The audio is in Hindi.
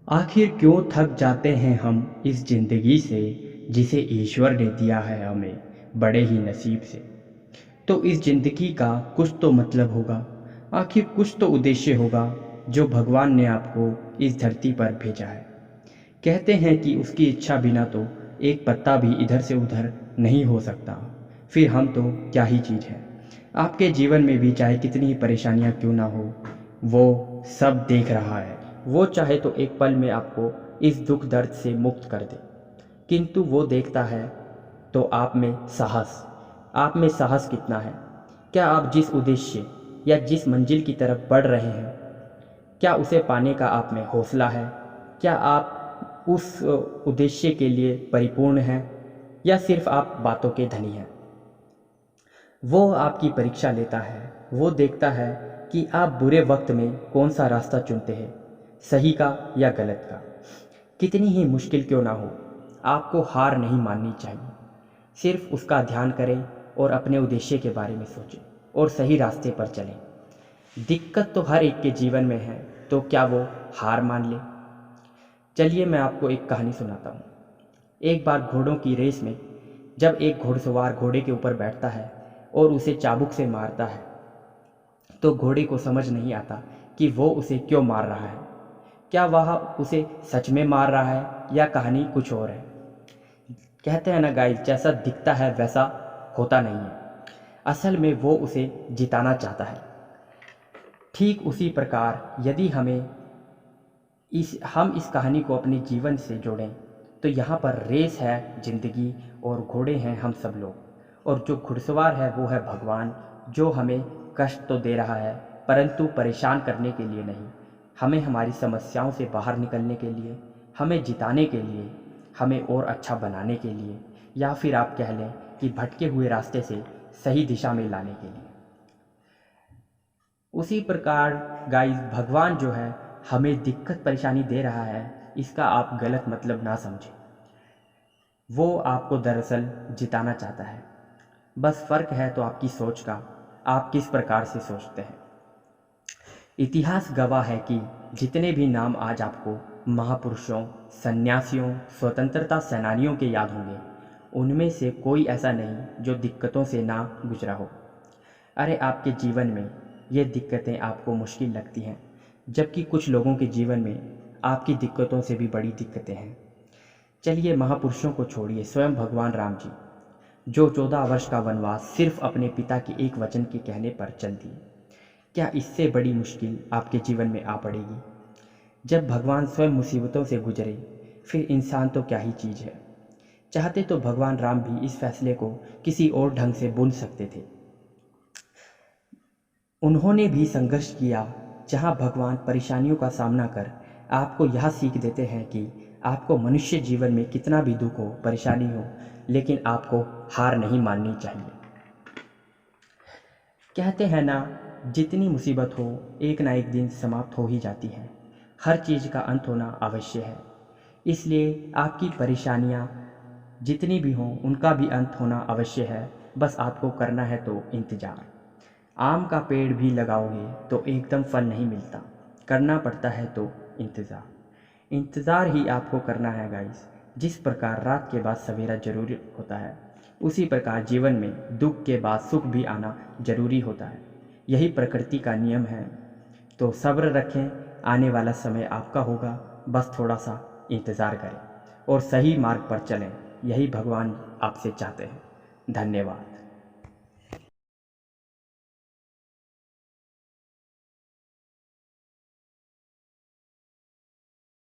आखिर क्यों थक जाते हैं हम इस ज़िंदगी से जिसे ईश्वर ने दिया है हमें बड़े ही नसीब से। तो इस ज़िंदगी का कुछ तो मतलब होगा, आखिर कुछ तो उद्देश्य होगा जो भगवान ने आपको इस धरती पर भेजा है। कहते हैं कि उसकी इच्छा बिना तो एक पत्ता भी इधर से उधर नहीं हो सकता। फिर हम तो क्या ही चीज़ है। आपके जीवन में भी चाहे कितनी ही परेशानियां क्यों ना हो, वो सब देख रहा है। वो चाहे तो एक पल में आपको इस दुख दर्द से मुक्त कर दे, किंतु वो देखता है तो आप में साहस कितना है। क्या आप जिस उद्देश्य या जिस मंजिल की तरफ बढ़ रहे हैं, क्या उसे पाने का आप में हौसला है? क्या आप उस उद्देश्य के लिए परिपूर्ण हैं, या सिर्फ आप बातों के धनी हैं? वो आपकी परीक्षा लेता है। वो देखता है कि आप बुरे वक्त में कौन सा रास्ता चुनते हैं, सही का या गलत का। कितनी ही मुश्किल क्यों ना हो, आपको हार नहीं माननी चाहिए। सिर्फ उसका ध्यान करें और अपने उद्देश्य के बारे में सोचें और सही रास्ते पर चलें। दिक्कत तो हर एक के जीवन में है, तो क्या वो हार मान ले? चलिए मैं आपको एक कहानी सुनाता हूँ। एक बार घोड़ों की रेस में जब एक घोड़सवार घोड़े के ऊपर बैठता है और उसे चाबुक से मारता है, तो घोड़े को समझ नहीं आता कि वो उसे क्यों मार रहा है। क्या वह उसे सच में मार रहा है या कहानी कुछ और है। कहते हैं ना गाइस, जैसा दिखता है वैसा होता नहीं है। असल में वो उसे जिताना चाहता है। ठीक उसी प्रकार यदि हम इस कहानी को अपने जीवन से जोड़ें, तो यहाँ पर रेस है ज़िंदगी और घोड़े हैं हम सब लोग, और जो घुड़सवार है वो है भगवान, जो हमें कष्ट तो दे रहा है परंतु परेशान करने के लिए नहीं, हमें हमारी समस्याओं से बाहर निकलने के लिए, हमें जिताने के लिए, हमें और अच्छा बनाने के लिए, या फिर आप कह लें कि भटके हुए रास्ते से सही दिशा में लाने के लिए। उसी प्रकार गाइस, भगवान जो है हमें दिक्कत परेशानी दे रहा है, इसका आप गलत मतलब ना समझें। वो आपको दरअसल जिताना चाहता है। बस फ़र्क है तो आपकी सोच का, आप किस प्रकार से सोचते हैं। इतिहास गवाह है कि जितने भी नाम आज आपको महापुरुषों, सन्यासियों, स्वतंत्रता सेनानियों के याद होंगे, उनमें से कोई ऐसा नहीं जो दिक्कतों से ना गुजरा हो। अरे आपके जीवन में ये दिक्कतें आपको मुश्किल लगती हैं, जबकि कुछ लोगों के जीवन में आपकी दिक्कतों से भी बड़ी दिक्कतें हैं। चलिए महापुरुषों को छोड़िए, स्वयं भगवान राम जी, जो 14 वर्ष का वनवास सिर्फ अपने पिता के एक वचन के कहने पर चल दिए, क्या इससे बड़ी मुश्किल आपके जीवन में आ पड़ेगी? जब भगवान स्वयं मुसीबतों से गुजरे, फिर इंसान तो क्या ही चीज़ है। चाहते तो भगवान राम भी इस फैसले को किसी और ढंग से बुन सकते थे। उन्होंने भी संघर्ष किया, जहां भगवान परेशानियों का सामना कर आपको यह सीख देते हैं कि आपको मनुष्य जीवन में कितना भी दुख हो, परेशानी हो, लेकिन आपको हार नहीं माननी चाहिए। कहते हैं ना, जितनी मुसीबत हो एक ना एक दिन समाप्त हो ही जाती है। हर चीज़ का अंत होना अवश्य है। इसलिए आपकी परेशानियाँ जितनी भी हों उनका भी अंत होना अवश्य है। बस आपको करना है तो इंतज़ार। आम का पेड़ भी लगाओगे तो एकदम फल नहीं मिलता, करना पड़ता है तो इंतज़ार। इंतज़ार ही आपको करना है गाइस। जिस प्रकार रात के बाद सवेरा ज़रूरी होता है, उसी प्रकार जीवन में दुख के बाद सुख भी आना ज़रूरी होता है। यही प्रकृति का नियम है। तो सब्र रखें, आने वाला समय आपका होगा। बस थोड़ा सा इंतज़ार करें और सही मार्ग पर चलें। यही भगवान आपसे चाहते हैं। धन्यवाद।